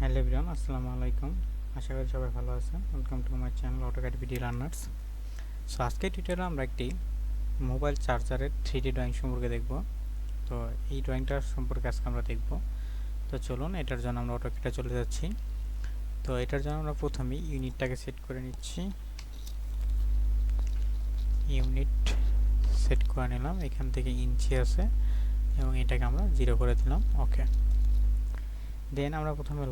Hello everyone, আসসালামু আলাইকুম। আশা করি সবাই ভালো আছেন। Welcome to my channel Autocad BD Learners। So আজকের টিউটোরিয়ালে আমরা একটি মোবাইল চার্জারের 3D ড্রয়িং সম্পর্কে দেখব। তো এই ড্রয়িংটা সম্পর্কে আজকে আমরা দেখব। তো চলুন, এটার জন্য আমরা অটোক্যাডে চলে যাচ্ছি। তো এটার জন্য আমরা প্রথমেই ইউনিটটাকে সেট করে নিচ্ছি। ইউনিট সেট করে নিলাম, এখান থেকে ইঞ্চি আছে এবং এটাকে আমরা 0 করে দিলাম। ওকে, দেন আমরা প্রথমে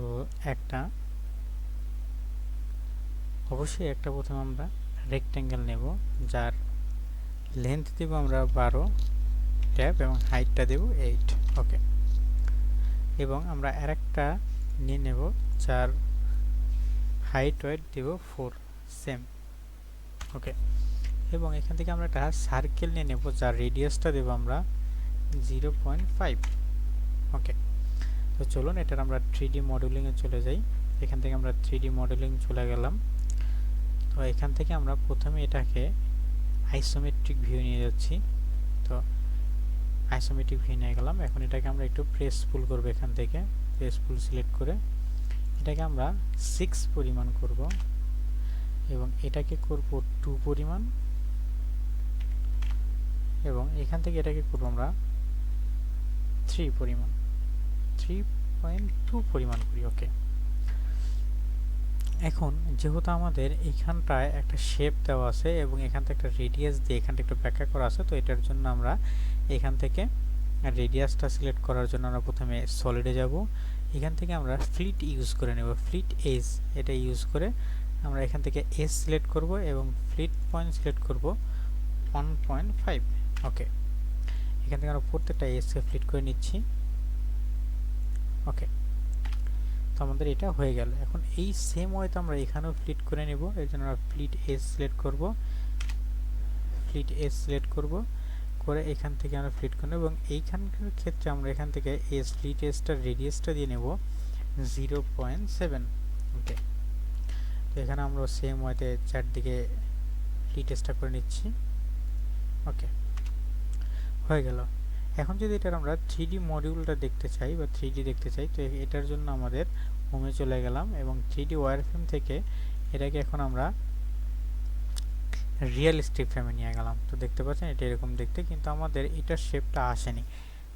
অবশ্যই প্রথমে আমরা রেক্ট্যাঙ্গেল নেব, যার লেন্থ দেব আমরা 12 ট্যাব এবং হাইটটা দেব 8। ওকে, এবং আমরা আরেকটা নিয়ে নেব যার হাইট ওয়েট দেব 4 সেম। ওকে, এবং এখান থেকে আমরা একটা সার্কেল নিয়ে নেব যার রেডিয়াসটা দেব আমরা 0.5। ওকে, তো চলুন এটার আমরা 3D মডেলিংয়ে চলে যাই। এখান থেকে আমরা 3D মডেলিং চলে গেলাম। তো এখান থেকে আমরা প্রথমে এটাকে আইসোমেট্রিক ভিউ নিয়ে যাচ্ছি। তো আইসোমেট্রিক ভিউ নিয়ে গেলাম। এখন এটাকে আমরা একটু প্রেস পুল করব। এখান থেকে প্রেস পুল সিলেক্ট করে এটাকে আমরা 6 পরিমাণ করব এবং এটাকে করব 2 পরিমাণ, এবং এখান থেকে এটাকে করব আমরা 3 পরিমাণ, 3.2 পরিমাণ করি। ওকে, এখন যেহেতু আমাদের এখানটায় একটা শেপ দেওয়া আছে এবং এখান থেকে একটা রেডিয়াস দিয়ে এখানটা একটু ব্যাখ্যা করা আছে, তো এটার জন্য আমরা এখান থেকে রেডিয়াসটা সিলেক্ট করার জন্য আমরা প্রথমে সলিডে যাব। এখান থেকে আমরা ফ্লিট ইউজ করে নেব, ফ্লিট এজ এটা ইউজ করে আমরা এখান থেকে এজ সিলেক্ট করব এবং ফ্লিট পয়েন্ট সিলেক্ট করব 1.5। ওকে, এখান থেকে আমরা প্রত্যেকটা এজকে ফ্লিট করে নিচ্ছি। ওকে, তো আমাদের এটা হয়ে গেল। এখন এই সেম ওয়েতে আমরা এখানেও ফ্লিট করে নেব। এর জন্য আমরা ফ্লিট এজ সিলেক্ট করব, ফ্লিট এজ সিলেক্ট করব করে এখান থেকে আমরা ফ্লিট করব এবং এইখানকার ক্ষেত্রে আমরা এখান থেকে এজ ফ্লিট এজটার রেডিয়াসটা দিয়ে নেব 0.7। ওকে, তো এখানে আমরা সেম ওয়েতে চারদিকে ফ্লিট এজটা করে নিচ্ছি। ওকে, হয়ে গেল। এখন যদি এটার আমরা 3D মডিউলটা দেখতে চাই বা 3D দেখতে চাই, তো এটার জন্য আমাদের হোমে চলে গেলাম এবং 3D ওয়্যারফ্রেম থেকে এটাকে এখন আমরা রিয়েলিস্টিক ফ্রেমে নিয়ে গেলাম। তো দেখতে পাচ্ছেন এটা এরকম দেখতে, কিন্তু আমাদের এটার শেপটা আসেনি।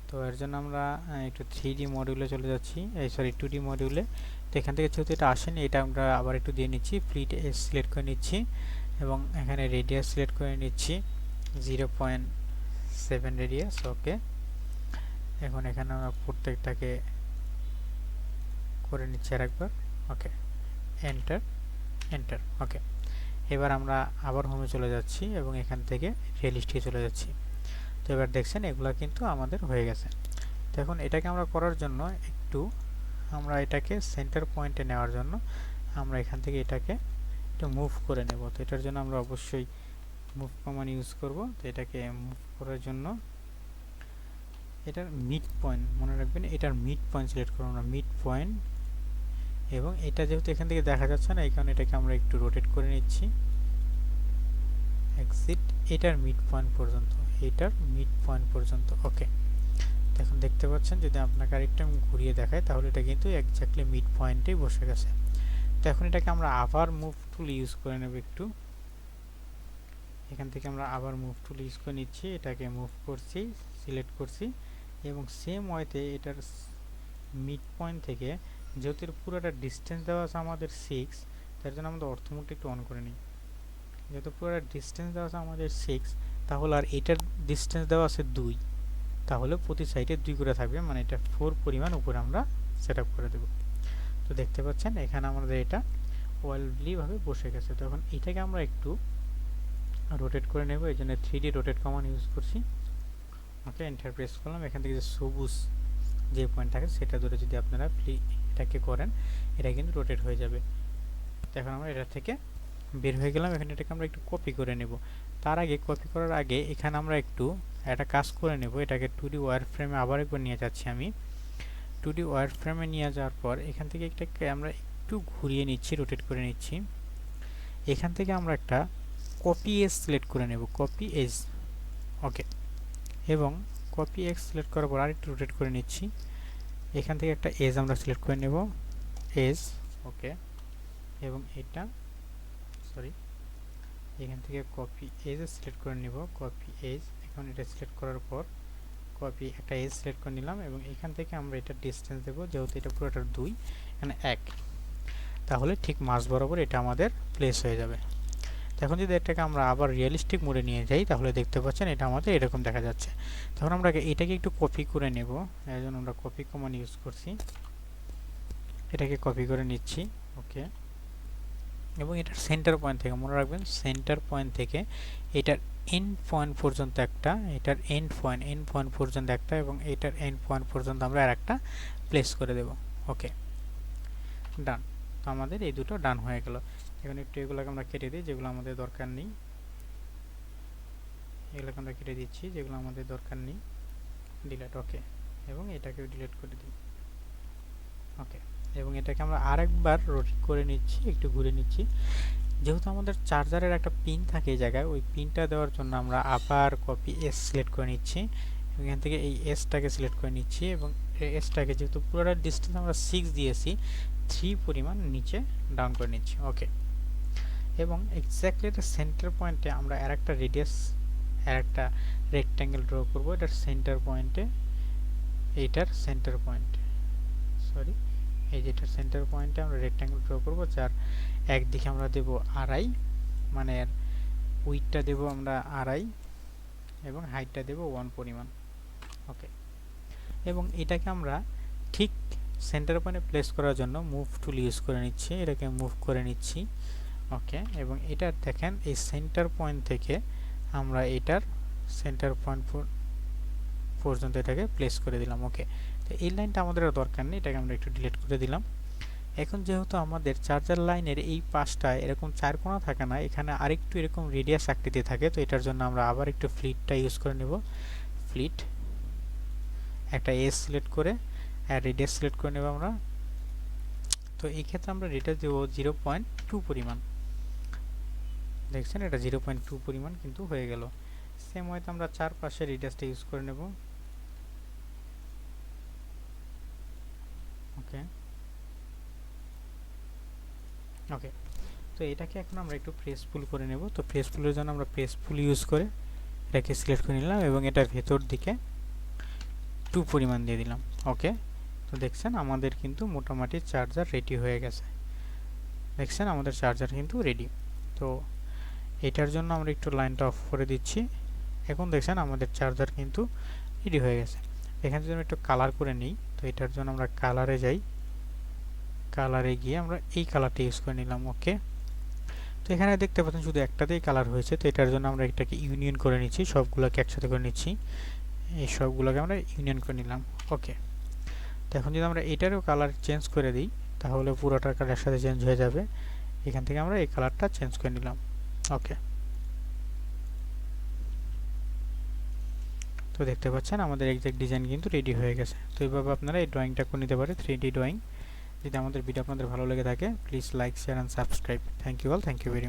তো এর জন্য আমরা একটু 3D মডিউলে চলে যাচ্ছি, সরি 2D মডিউলে। তো এখান থেকে যেহেতু এটা আসেনি, এটা আমরা আবার একটু দিয়ে নিচ্ছি, ফ্লিট এজ সিলেক্ট করে নিচ্ছি এবং এখানে রেডিয়াস সিলেক্ট করে নিচ্ছি 0.7 রেডিয়াস। ওকে, এখন এখানে আমরা প্রত্যেকটাকে করে নিচ্ছি আরেকবার। ওকে, এন্টার এন্টার। ওকে, এবার আমরা আবার হোমে চলে যাচ্ছি এবং এখান থেকে রিয়েলিস্টিকে চলে যাচ্ছি। তো এবার দেখছেন এগুলা কিন্তু আমাদের হয়ে গেছে। তো এখন এটাকে আমরা করার জন্য আমরা এটাকে সেন্টার পয়েন্টে নেওয়ার জন্য আমরা এখান থেকে এটাকে একটু মুভ করে নেব। তো এটার জন্য আমরা অবশ্যই মুভ কমান্ড ইউজ করব। তো এটাকে মুভ করার জন্য এটার মিড পয়েন্ট মনে রাখবেন, এটার মিড পয়েন্ট সিলেক্ট করব আমরা, মিড পয়েন্ট। এবং এটা যেহেতু এখান থেকে দেখা যাচ্ছে না, এই কারণে এটাকে আমরা একটু রোটেট করে নিচ্ছি এক্সিট এটার মিড পয়েন্ট পর্যন্ত, এটার মিড পয়েন্ট পর্যন্ত। ওকে, এখন দেখতে পাচ্ছেন যদি আপনাকে আরেকটা ঘুরিয়ে দেখায় তাহলে এটা কিন্তু এক্স্যাক্টলি মিড পয়েন্টেই বসে গেছে। তো এখন এটাকে আমরা আবার মুভ টুল ইউজ করে নেব একটু। এখান থেকে আমরা আবার মুভ টুল ইউজ করে নিচ্ছি, এটাকে মুভ করছি, সিলেক্ট করছি এবং সেম ওয়েতে এটার মিড পয়েন্ট থেকে যেহেতু পুরোটা ডিস্টেন্স দেওয়া আছে আমাদের 6, তার জন্য আমাদের অর্থমুখটা একটু অন করে নিই। যেহেতু পুরোটা ডিস্টেন্স দেওয়া আছে আমাদের 6, তাহলে আর এটার ডিস্টেন্স দেওয়া আছে 2, তাহলে প্রতি সাইডে 2 করে থাকবে, মানে এটা 4 পরিমাণ উপরে আমরা সেট আপ করে দেব। তো দেখতে পাচ্ছেন এখানে আমাদের এটা ওয়েলভাবে বসে গেছে। তো এখন এটাকে আমরা একটু রোটেট করে নেব, এই জন্য 3D রোটেট কমান্ড ইউজ করছি। ওকে, এন্টার প্রেস করলাম। এখান থেকে যে সবুজ যে পয়েন্ট থাকে সেটা ধরে যদি আপনারা এটাকে করেন, এটা কিন্তু রোটেট হয়ে যাবে। তো এখন আমরা এটা থেকে বের হয়ে গেলাম। এখানে এটাকে আমরা একটু কপি করে নেব। তার আগে কপি করার আগে এখানে আমরা একটা কাজ করে নেব, এটাকে 2D ওয়্যারফ্রেমে আবার একবার নিয়ে যাচ্ছি আমি। 2D ওয়্যারফ্রেমে নিয়ে যাওয়ার পর এখান থেকে এটাকে আমরা একটু ঘুরিয়ে নিচ্ছি, রোটেট করে নিচ্ছি। এখান থেকে আমরা একটা কপি এজ সিলেক্ট করে নেব, কপি এজ। ওকে, এবং কপি এজ সিলেক্ট করার পর আরেকটু রোটেট করে নিচ্ছি। এখান থেকে একটা এজ আমরা সিলেক্ট করে নেব এজ, ওকে, এবং এটা সরি এখান থেকে কপি এজ সিলেক্ট করে নিব, কপি এজ। এখন এটা সিলেক্ট করার পর কপি একটা এজ সিলেক্ট করে নিলাম এবং এখান থেকে আমরা এটা ডিসটেন্স দেবো, যেহেতু এটা পুরোটা 2 এখানে 1, তাহলে ঠিক মাঝ বরাবর এটা আমাদের প্লেস হয়ে যাবে। এখন যদি এটাকে আমরা আবার রিয়েলিস্টিক মোডে নিয়ে যাই তাহলে দেখতে পাচ্ছেন এটা আমাদের এরকম দেখা যাচ্ছে। তখন আমরা এটাকে একটু কপি করে নেব, এর জন্য আমরা কপি কমান্ড ইউজ করছি, এটাকে কপি করে নিচ্ছি, ওকে। এবং এটার সেন্টার পয়েন্ট থেকে মনে রাখবেন, সেন্টার পয়েন্ট থেকে এটার এন্ড পয়েন্ট পর্যন্ত একটা, এটার এন্ড পয়েন্ট পর্যন্ত একটা, এবং এটার এন্ড পয়েন্ট পর্যন্ত আমরা আর একটা প্লেস করে দেব, ওকে, ডান। তো আমাদের এই দুটো ডান হয়ে গেল। এখন একটু এগুলোকে আমরা কেটে দিই যেগুলো আমাদের দরকার নেই, এগুলোকে আমরা কেটে দিচ্ছি যেগুলো আমাদের দরকার নেই, ডিলিট, ওকে, এবং এটাকেও ডিলিট করে দিই, ওকে। এবং এটাকে আমরা আরেকবার রোটেট করে নিচ্ছি, একটু ঘুরে নিচ্ছি। যেহেতু আমাদের চার্জারের একটা পিন থাকে এই জায়গায়, ওই পিনটা দেওয়ার জন্য আমরা আবার কপি এস সিলেক্ট করে নিচ্ছি, এখান থেকে এই এসটাকে সিলেক্ট করে নিচ্ছি এবং এই এসটাকে যেহেতু পুরোটা ডিস্টেন্স আমরা 6 দিয়েছি, 3 পরিমাণ নিচে ডাউন করে নিচ্ছি, ওকে। এবং এক্স্যাক্টলি এটা সেন্টার পয়েন্টে আমরা আরেকটা রেডিয়াস, আরেকটা রেক্ট্যাঙ্গেল ড্র করব এটার সেন্টার পয়েন্টে, এইটার সেন্টার পয়েন্ট, সরি এই যেটার সেন্টার পয়েন্টে আমরা রেক্ট্যাঙ্গেল ড্র করব, যার একদিকে আমরা দেব আড়াই, মানে উইডথটা দেব আমরা আড়াই এবং হাইটটা দেব 1 পরিমাণ, ওকে। এবং এটাকে আমরা ঠিক সেন্টার পয়েন্টে প্লেস করার জন্য মুভ টুল ইউজ করে নিচ্ছি, এটাকে মুভ করে নিচ্ছি, ওকে। এবং এটার দেখেন এই সেন্টার পয়েন্ট থেকে আমরা এটার সেন্টার পয়েন্ট পর্যন্ত এটাকে প্লেস করে দিলাম, ওকে। তো এই লাইনটা আমাদের দরকার নেই, এটাকে আমরা একটু ডিলিট করে দিলাম। এখন যেহেতু আমাদের চার্জার লাইনের এই পাশটায় এরকম 4 কোণা থাকে না, এখানে আরেকটু এরকম রেডিয়াস আকৃতি থাকে, তো এটার জন্য আমরা আবার একটু ফ্লিটটা ইউজ করে নেব, ফ্লিট একটা এস সিলেক্ট করে আর রেডিয়াস সিলেক্ট করে নেব আমরা। তো এই ক্ষেত্রে আমরা রেডিয়াস দেব 0.2 পরিমাণ, দেখছেন এটা 0.2 পরিমাণ কিন্তু হয়ে গেল। সেম ওয়েতে আমরা চারপাশে রেডিয়াসটা ইউজ করে নেব, ওকে, ওকে। তো এটাকে এখন আমরা একটু প্রেস পুল করে নেব। তো প্রেস পুলের জন্য আমরা প্রেস পুল ইউজ করে এটাকে সিলেক্ট করে নিলাম এবং এটা ভেতর দিকে 2 পরিমাণ দিয়ে দিলাম, ওকে। তো দেখছেন আমাদের কিন্তু মোটামুটি চার্জার রেডি হয়ে গেছে, দেখছেন আমাদের চার্জার কিন্তু রেডি। তো এটার জন্য আমরা একটু লাইনটা অফ করে দিচ্ছি। এখন দেখছেন আমাদের চার্জার কিন্তু রেডি হয়ে গেছে। এখানে যদি আমরা একটু কালার করে নিই, তো এটার জন্য আমরা কালারে যাই, কালারে গিয়ে আমরা এই কালারটা ইউজ করে নিলাম, ওকে। তো এখানে দেখতে পাচ্ছেন শুধু একটাতেই কালার হয়েছে, তো এটার জন্য আমরা এটাকে ইউনিয়ন করে নিচ্ছি, সবগুলোকে একসাথে করে নিচ্ছি, এই সবগুলোকে আমরা ইউনিয়ন করে নিলাম, ওকে। তো এখন যদি আমরা এটারও কালার চেঞ্জ করে দিই তাহলে পুরোটার কালার সাথে চেঞ্জ হয়ে যাবে। এখান থেকে আমরা এই কালারটা চেঞ্জ করে নিলাম, ওকে। তো দেখতে পাচ্ছেন আমাদের এক্সাক্ট ডিজাইন কিন্তু রেডি হয়ে গেছে। তো এইভাবে আপনারা এই ড্রয়িংটা করে নিতে পারেন, 3D ড্রয়িং। যদি আমাদের ভিডিও আপনাদের ভালো লেগে থাকে please like, share and subscribe. Thank you all, thank you very much.